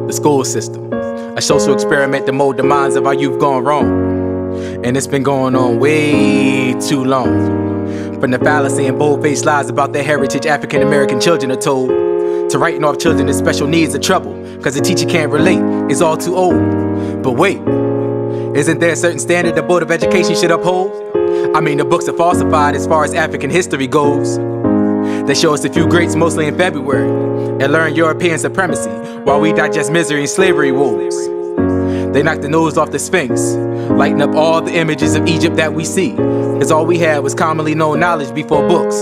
The school system, a social experiment to mold the minds of our youth gone wrong. And it's been going on way too long. From the fallacy and bold-faced lies about their heritage African American children are told, to writing off children with special needs are trouble, cause the teacher can't relate, is all too old. But wait, isn't there a certain standard the Board of Education should uphold? I mean, the books are falsified as far as African history goes. They show us a few greats mostly in February, and learn European supremacy, while we digest misery and slavery woes. They knock the nose off the Sphinx, lighten up all the images of Egypt that we see, cause all we had was commonly known knowledge before books.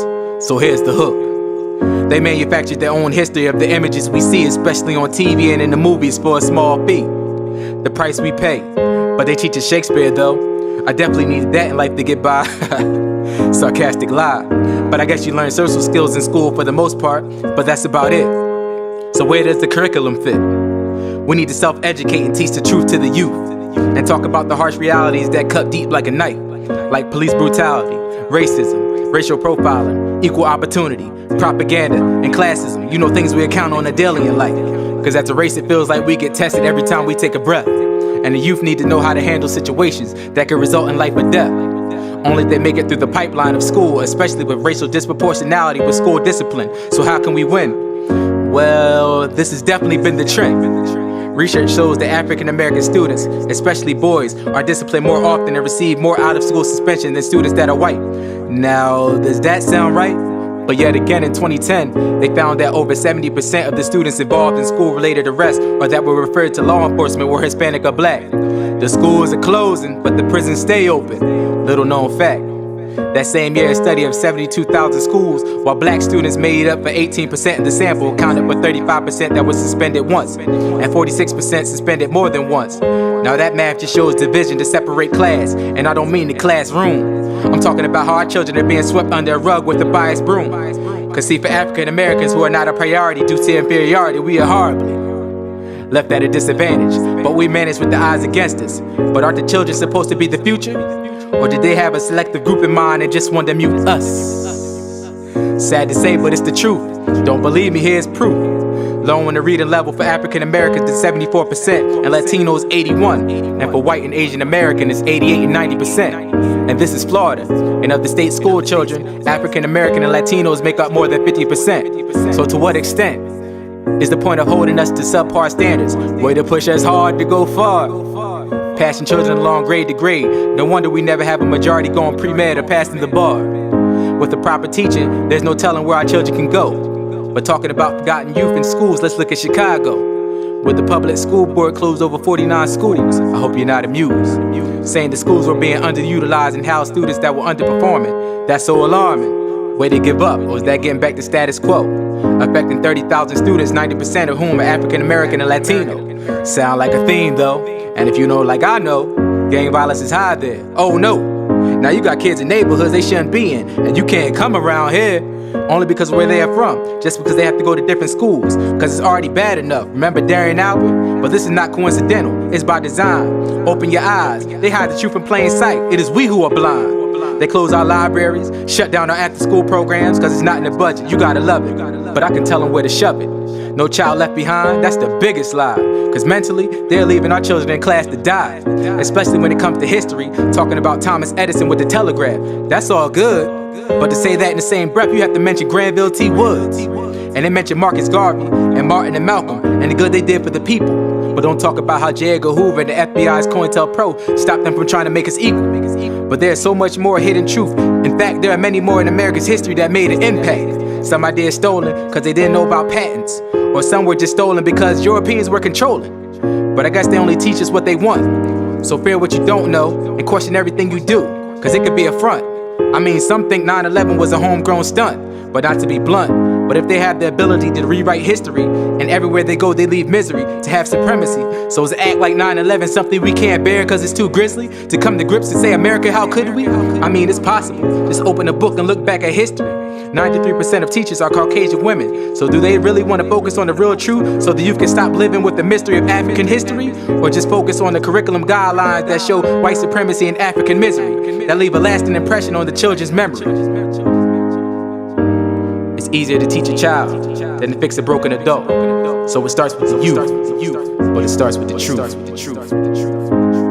So here's the hook. They manufactured their own history of the images we see, especially on TV and in the movies, for a small fee. The price we pay. But they teach us Shakespeare though. I definitely needed that in life to get by. Sarcastic lie. But I guess you learn social skills in school for the most part, but that's about it. So where does the curriculum fit? We need to self-educate and teach the truth to the youth, and talk about the harsh realities that cut deep like a knife, like police brutality, racism, racial profiling, equal opportunity, propaganda, and classism. You know, things we account on a daily in life. Cause as a race it feels like we get tested every time we take a breath. And the youth need to know how to handle situations that could result in life or death. Only if they make it through the pipeline of school, especially with racial disproportionality with school discipline. So how can we win? Well, this has definitely been the trend. Research shows that African American students, especially boys, are disciplined more often and receive more out-of-school suspension than students that are white. Now, does that sound right? But yet again in 2010, they found that over 70% of the students involved in school-related arrests or that were referred to law enforcement were Hispanic or black. The schools are closing, but the prisons stay open. Little known fact. That same year, a study of 72,000 schools, while black students made up for 18% of the sample, accounted for 35% that was suspended once, and 46% suspended more than once. Now that math just shows division to separate class, and I don't mean the classroom. I'm talking about how our children are being swept under a rug with a biased broom. Cause see, for African Americans who are not a priority due to inferiority, we are horribly left at a disadvantage, but we manage with the odds against us. But aren't the children supposed to be the future? Or did they have a selective group in mind and just want to mute us? Sad to say, but it's the truth. Don't believe me, here's proof. Low in the reading level for African Americans is 74%, and Latinos 81%, and for white and Asian American it's 88 and 90%. And this is Florida, and of the state school children, African American and Latinos make up more than 50%. So to what extent is the point of holding us to subpar standards? Way to push us hard to go far. Passing children along grade to grade. No wonder we never have a majority going pre-med or passing the bar. With the proper teaching, there's no telling where our children can go. But talking about forgotten youth in schools, let's look at Chicago, where the public school board closed over 49 schools. I hope you're not amused. Saying the schools were being underutilized and housed students that were underperforming. That's so alarming. Way to give up, or is that getting back to status quo? Affecting 30,000 students, 90% of whom are African American and Latino. Sound like a theme though. And if you know like I know, gang violence is high there. Oh no. Now you got kids in neighborhoods they shouldn't be in, and you can't come around here only because of where they are from, just because they have to go to different schools, because it's already bad enough. Remember Darian Albert? But this is not coincidental, it's by design. Open your eyes, they hide the truth in plain sight. It is we who are blind. They close our libraries, shut down our after-school programs, because it's not in the budget. You gotta love it, but I can tell them where to shove it. No child left behind, that's the biggest lie. Cause mentally, they're leaving our children in class to die. Especially when it comes to history, talking about Thomas Edison with the telegraph. That's all good, but to say that in the same breath, you have to mention Granville T. Woods. And they mention Marcus Garvey, and Martin and Malcolm, and the good they did for the people. But don't talk about how J. Edgar Hoover and the FBI's COINTELPRO stopped them from trying to make us equal. But there's so much more hidden truth. In fact, there are many more in America's history that made an impact. Some ideas stolen because they didn't know about patents, or some were just stolen because Europeans were controlling. But I guess they only teach us what they want. So fear what you don't know and question everything you do, cause it could be a front. I mean, some think 9/11 was a homegrown stunt, but not to be blunt. But if they have the ability to rewrite history, and everywhere they go they leave misery, to have supremacy, so is act like 9/11 something we can't bear cause it's too grisly? To come to grips and say, America, how could we? I mean, it's possible. Just open a book and look back at history. 93% of teachers are Caucasian women. So do they really want to focus on the real truth so the youth can stop living with the mystery of African history? Or just focus on the curriculum guidelines that show white supremacy and African misery, that leave a lasting impression on the children's memory? It's easier to teach a child than to fix a broken adult. So it starts with the youth. but it starts with the truth.